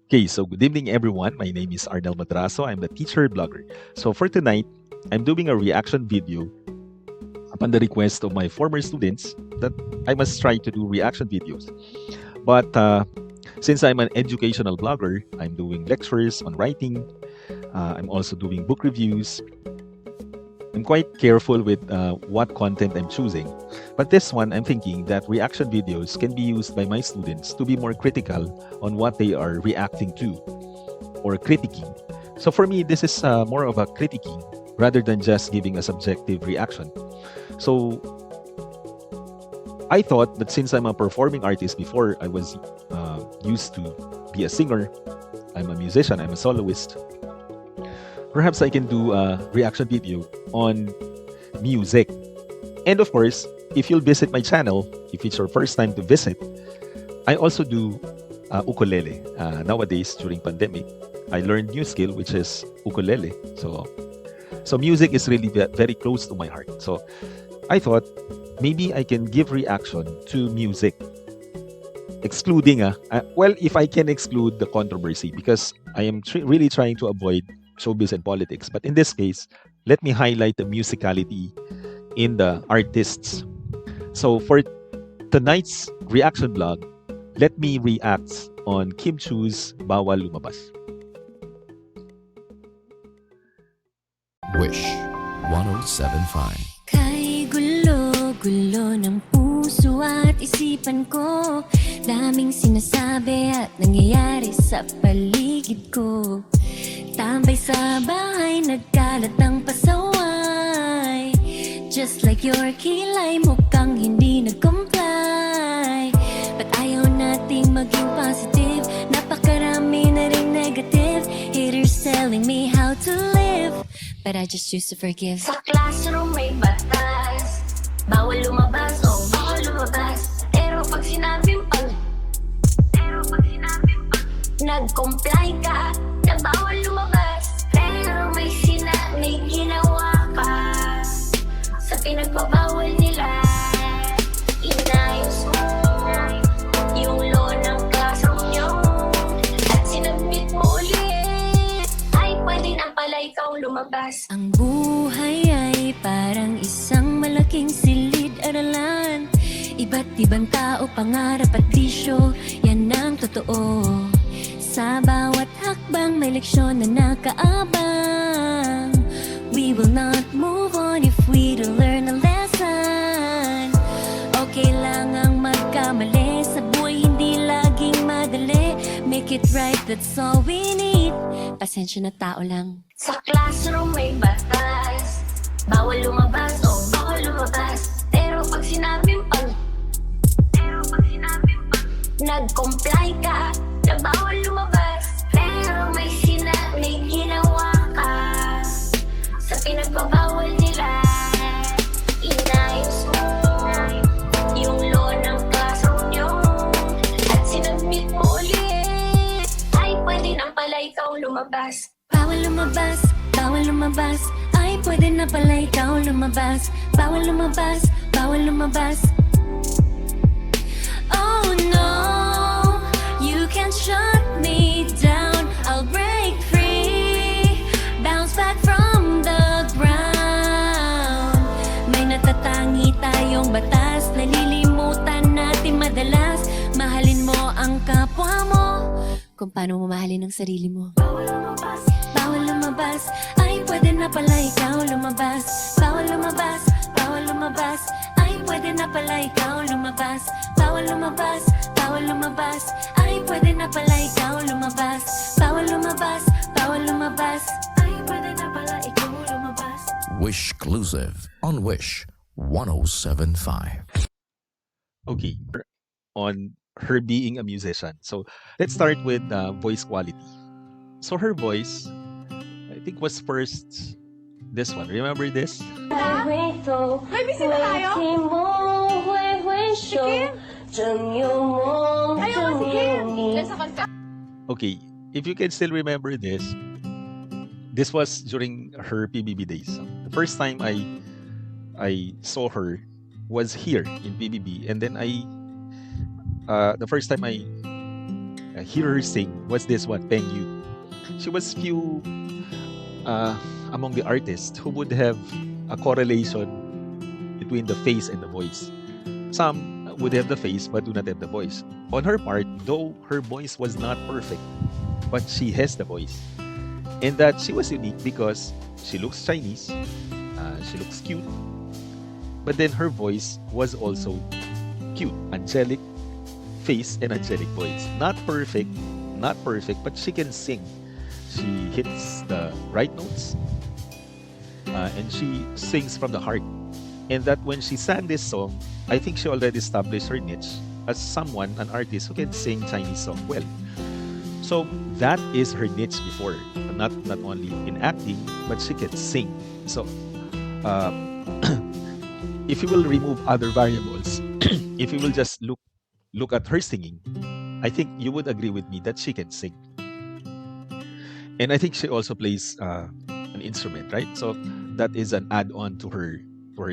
Okay, so good evening, everyone. My name is Arnel Madraso. I'm the teacher blogger. So for tonight, I'm doing a reaction video upon the request of my former students that I must try to do reaction videos. But since I'm an educational blogger, I'm doing lectures on writing. I'm also doing book reviews. I'm quite careful with what content I'm choosing. But this one, I'm thinking that reaction videos can be used by my students to be more critical on what they are reacting to or critiquing. So for me, this is more of a critiquing rather than just giving a subjective reaction. So I thought that since I'm a performing artist before, I was used to be a singer, I'm a musician, I'm a soloist. Perhaps I can do a reaction video on music. And of course, if you'll visit my channel, if it's your first time to visit, I also do ukulele. Nowadays, during pandemic, I learned new skill, which is ukulele. So music is really very close to my heart. So I thought maybe I can give reaction to music, excluding well, if I can exclude the controversy, because I am really trying to avoid showbiz and politics. But in this case, let me highlight the musicality in the artists. So for tonight's reaction blog, let me react on Chiu's Bawal Lumabas. Wish 1075. Kay gulo-gulo ng puso at isipan ko, daming sinasabi at nangyayari sa paligid ko. Tambay sa bahay, nagkalat ang pasaway. Just like your kilay, mukhang hindi nag-comply. But ayaw nating maging positive, napakarami na ring negative. Haters telling me how to live, but I just choose to forgive. Sa classroom may batas, bawal lumabas, oh bawal lumabas. Pero pag sinabing nag-comply ka, na bawal lumabas. Pero may ginawa ka sa pinagbabawal nila. Inayos mo yung law ng classroom nyo at sinabit mo ulit. Ay pwede na pala ikaw lumabas. Ang buhay ay parang isang malaking silid-aralan. Iba't ibang tao, pangarap at bisyo, yan ang totoo. Sa bawat hakbang may leksyon na nakaabang. We will not move on if we don't learn a lesson. Okay lang ang magkamali, sa buhay hindi laging madali. Make it right, that's all we need. Pasensya na tao lang. Sa classroom may batas, bawal lumabas, oh bawal lumabas. Pero pag sinabing nag-comply ka, na bawal lumabas. Pero may ginawa ka sa pinagbabawal nila. Inayos mo yung law ng classroom nyo at sinabit mo ulit. Ay pwede na pala ikaw lumabas. Bawal lumabas, bawal lumabas. Ay pwede na pala ikaw lumabas. Bawal lumabas, bawal lumabas. Oh no, you can't shut me down. I'll break free, bounce back from the ground. May natatangi tayong batas, nalilimutan natin madalas. Mahalin mo ang kapwa mo kung paano mo mahalin ang sarili mo. Bawal lumabas, bawal lumabas. Ay pwede na pala ikaw lumabas. Bawal lumabas, bawal lumabas. Ay pwede na pala ikaw lumabas. Bawal lumabas, bawal lumabas. Ay pwede na pala ikaw lumabas. Bawal lumabas, bawal lumabas. Ay pwede na pala ikaw lumabas. Wish exclusive on Wish 1075. Okay, on her being a musician. So let's start with voice quality. So her voice, I think, was first this one. Remember this? May bisita tayo? Sige. Ayaw mo, sige. Nasa kanta. Okay, if you can still remember this, this was during her PBB days. The first time I saw her was here in PBB, and then the first time I hear her sing. What's this one? Peng Yu. She was few uh, among the artists who would have a correlation between the face and the voice. Some would have the face but do not have the voice. On her part, though her voice was not perfect, but she has the voice. And that she was unique because she looks Chinese, she looks cute, but then her voice was also cute, angelic face and angelic voice. Not perfect, but she can sing. She hits the right notes, and she sings from the heart. And that when she sang this song, I think she already established her niche as someone, an artist who can sing Chinese song well. So that is her niche before, not only in acting, but she can sing. So uh, if you will remove other variables, if you will just look at her singing, I think you would agree with me that she can sing. And I think she also plays an instrument, right? So that is an add-on to her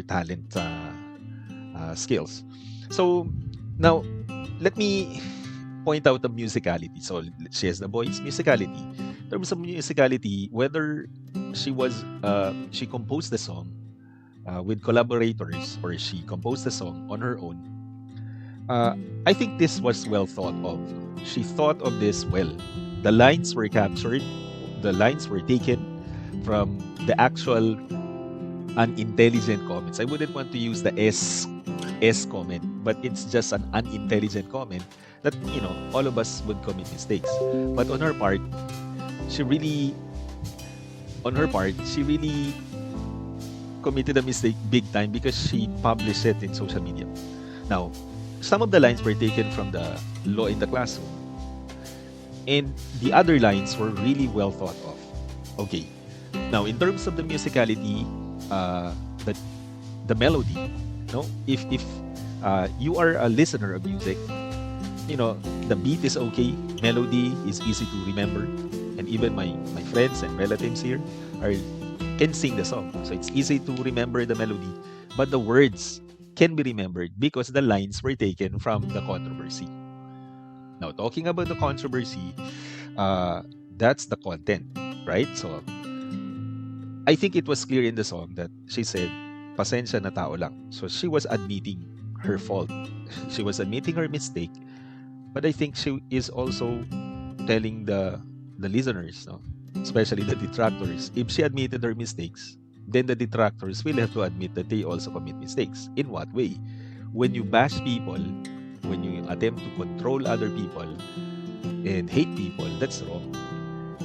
talent skills. So now let me point out the musicality. So she has the voice, musicality. In terms of musicality, whether she composed the song with collaborators or she composed the song on her own, I think this was well thought of. She thought of this well. The lines were captured, the lines were taken from the actual unintelligent comments. I wouldn't want to use the S comment, but it's just an unintelligent comment that all of us would commit mistakes. But she really she really committed a mistake big time because she published it in social media. Now, some of the lines were taken from the law in the classroom, and the other lines were really well thought of. Okay, now in terms of the musicality, the melody, if you are a listener of music, the beat is okay, melody is easy to remember, and even my friends and relatives here can sing the song, so it's easy to remember the melody, but the words can be remembered because the lines were taken from the controversy. Now, talking about the controversy, that's the content, right? So I think it was clear in the song that she said, pasensya na tao lang. So she was admitting her fault. She was admitting her mistake. But I think she is also telling the listeners, especially the detractors, if she admitted her mistakes, then the detractors will have to admit that they also commit mistakes. In what way? When you bash people, when you attempt to control other people and hate people, that's wrong.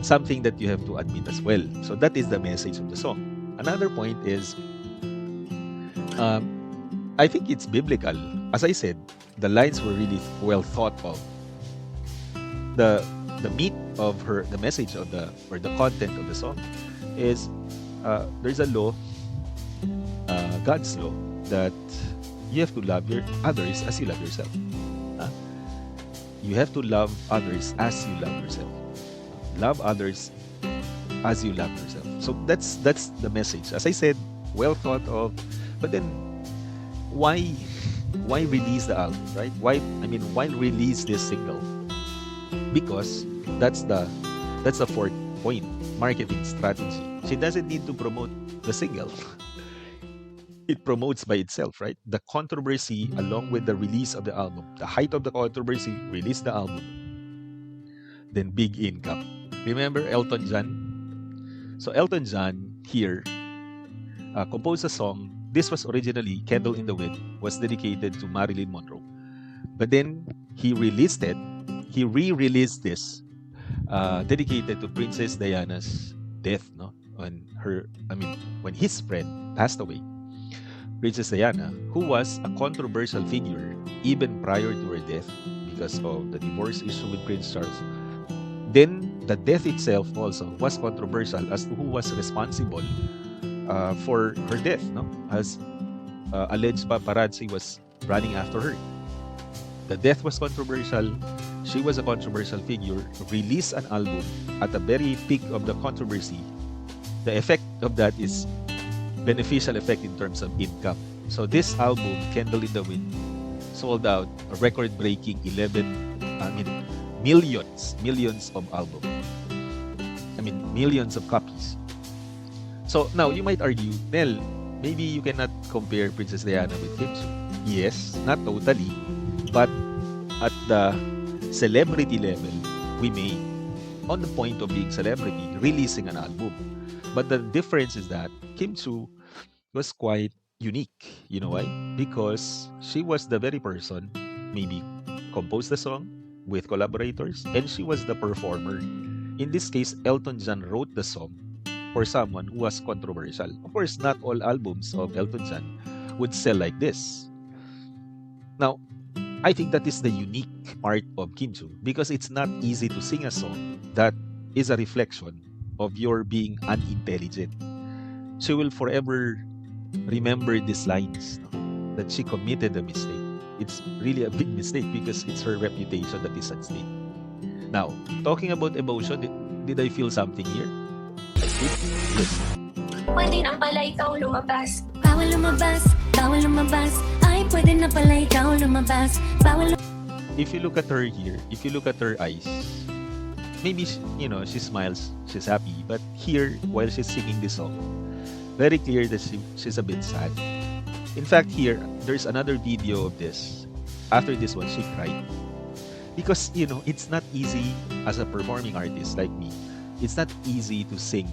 Something that you have to admit as well. So that is the message of the song. Another point is, I think it's biblical. As I said, the lines were really well thought of. The meat of the message of the content of the song is there's a law, God's law, that you have to love your others as you love yourself. You have to love others as you love yourself. Love others as you love yourself. So that's the message. As I said, well thought of. But then, why release the album, right? Why release this single? Because that's the fourth point, marketing strategy. She doesn't need to promote the single. It promotes by itself, right? The controversy along with the release of the album, the height of the controversy, release the album, then big income. Remember Elton John? So Elton John here composed a song. This was originally Candle in the Wind, was dedicated to Marilyn Monroe. But then he released it. He re-released this, dedicated to Princess Diana's death, when his friend passed away. Princess Diana, who was a controversial figure even prior to her death because of the divorce issue with Prince Charles. Then the death itself also was controversial as to who was responsible for her death, as alleged paparazzi was running after her. The death was controversial. She was a controversial figure. Released an album at the very peak of the controversy. The effect of that is beneficial effect in terms of income. So this album, Candle in the Wind, sold out a record-breaking millions of albums. I mean, millions of copies. So now you might argue, Nel, maybe you cannot compare Princess Diana with Kim Chiu. Yes, not totally, but at the celebrity level, we may, on the point of being celebrity, releasing an album. But the difference is that Kim Chiu was quite unique. You know why? Because she was the very person, maybe composed the song with collaborators, and she was the performer. In this case, Elton John wrote the song for someone who was controversial. Of course, not all albums of Elton John would sell like this. Now, I think that is the unique part of Kim Chiu because it's not easy to sing a song that is a reflection of your being unintelligent. She will forever remember these lines, no, that she committed a mistake. It's really a big mistake because it's her reputation that is at stake. Now, talking about emotion, did I feel something here? Yes. Pwede na pala ikaw lumabas. Bawal lumabas, bawal lumabas. Ay, pwede na pala ikaw lumabas. Bawal If you look at her here, if you look at her eyes, maybe she smiles, she's happy. But here, while she's singing this song, very clear that she's a bit sad. In fact, here there's another video of this. After this one, she cried because it's not easy as a performing artist like me. It's not easy to sing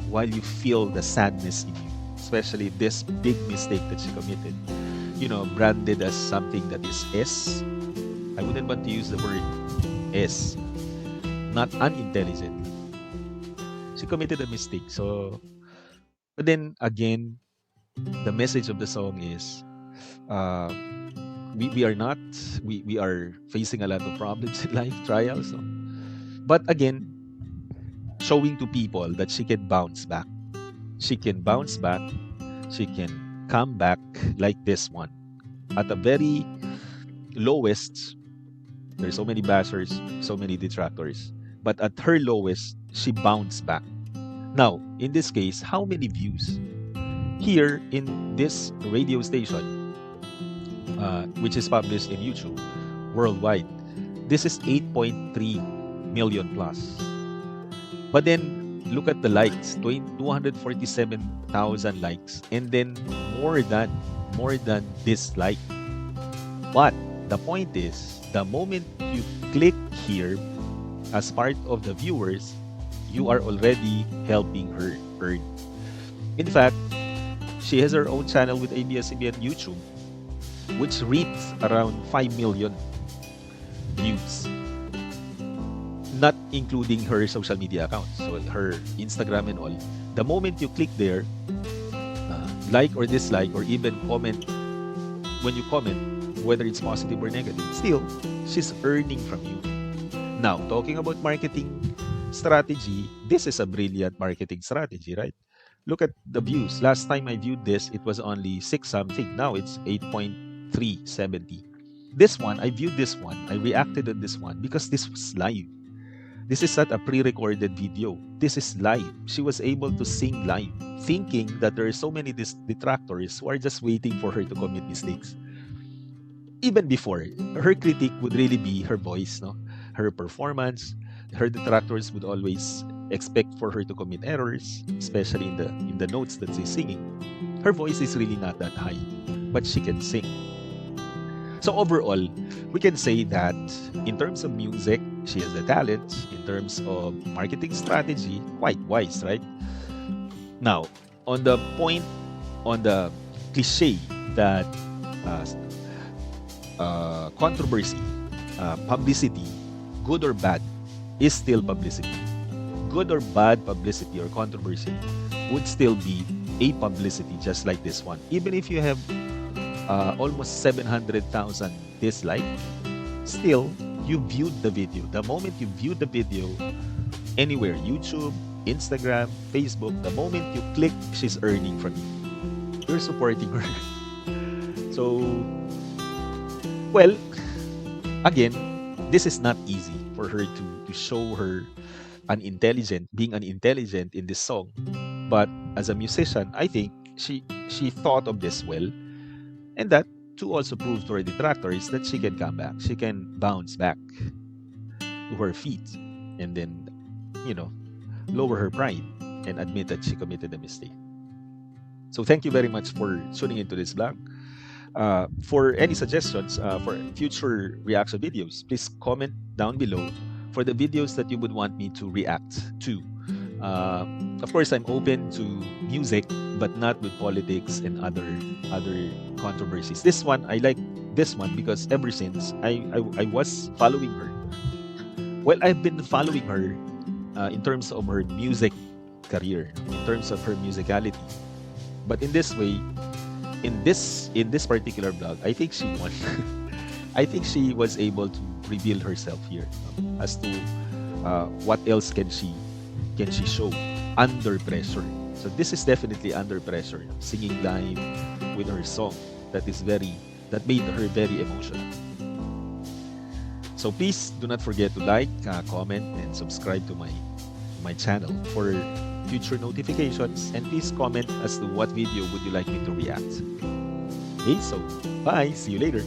while you feel the sadness in you, especially this big mistake that she committed. Branded as something that is S. I wouldn't want to use the word S, not unintelligent. She committed a mistake. So, but then again, the message of the song is, we are facing a lot of problems in life, trials. So. But again, showing to people that she can bounce back. She can bounce back. She can come back like this one. At the very lowest, there's so many bashers, so many detractors. But at her lowest, she bounced back. Now, in this case, how many views? Here in this radio station, which is published in YouTube worldwide, this is 8.3 million plus. But then look at the likes, 247,000 likes, and then more than dislike. But the point is, the moment you click here as part of the viewers, you are already helping her earn. In fact, she has her own channel with ABS-CBN YouTube, which reads around 5 million views, not including her social media accounts, so her Instagram and all. The moment you click there, like or dislike or even comment, when you comment, whether it's positive or negative, still, she's earning from you. Now, talking about marketing strategy, this is a brilliant marketing strategy, right? Look at the views. Last time I viewed this, it was only 6 something. Now it's 8.370. This one, I viewed this one. I reacted on this one because this was live. This is not a pre-recorded video. This is live. She was able to sing live, thinking that there are so many detractors who are just waiting for her to commit mistakes. Even before, her critique would really be her voice, no? Her performance. Her detractors would always expect for her to commit errors, especially in the notes that she's singing. Her voice is really not that high, but she can sing. So overall, we can say that in terms of music, she has the talent. In terms of marketing strategy, quite wise, right? Now, on the cliche that controversy, publicity, good or bad, is still publicity. Good or bad publicity or controversy would still be a publicity just like this one. Even if you have almost 700,000 dislike, still, you viewed the video. The moment you viewed the video anywhere, YouTube, Instagram, Facebook, the moment you click, she's earning from you. You're supporting her. So, well, again, this is not easy for her to show her being unintelligent in this song. But as a musician, I think she thought of this well, and that to also prove to her detractors that she can come back, she can bounce back. to her feet and then, you know, lower her pride and admit that she committed a mistake. So thank you very much for tuning into this vlog. For any suggestions for future reaction videos, please comment down below for the videos that you would want me to react to. Of course, I'm open to music, but not with politics and other controversies. This one, I like this one because ever since I was following her. Well, I've been following her in terms of her music career, in terms of her musicality. But in this way, in this particular vlog, I think she won. I think she was able to reveal herself here as to what else can she show under pressure. So this is definitely under pressure, singing live with her song that made her very emotional. So please do not forget to like, comment, and subscribe to my channel for future notifications, and please comment as to what video would you like me to react. Okay, so bye, see you later.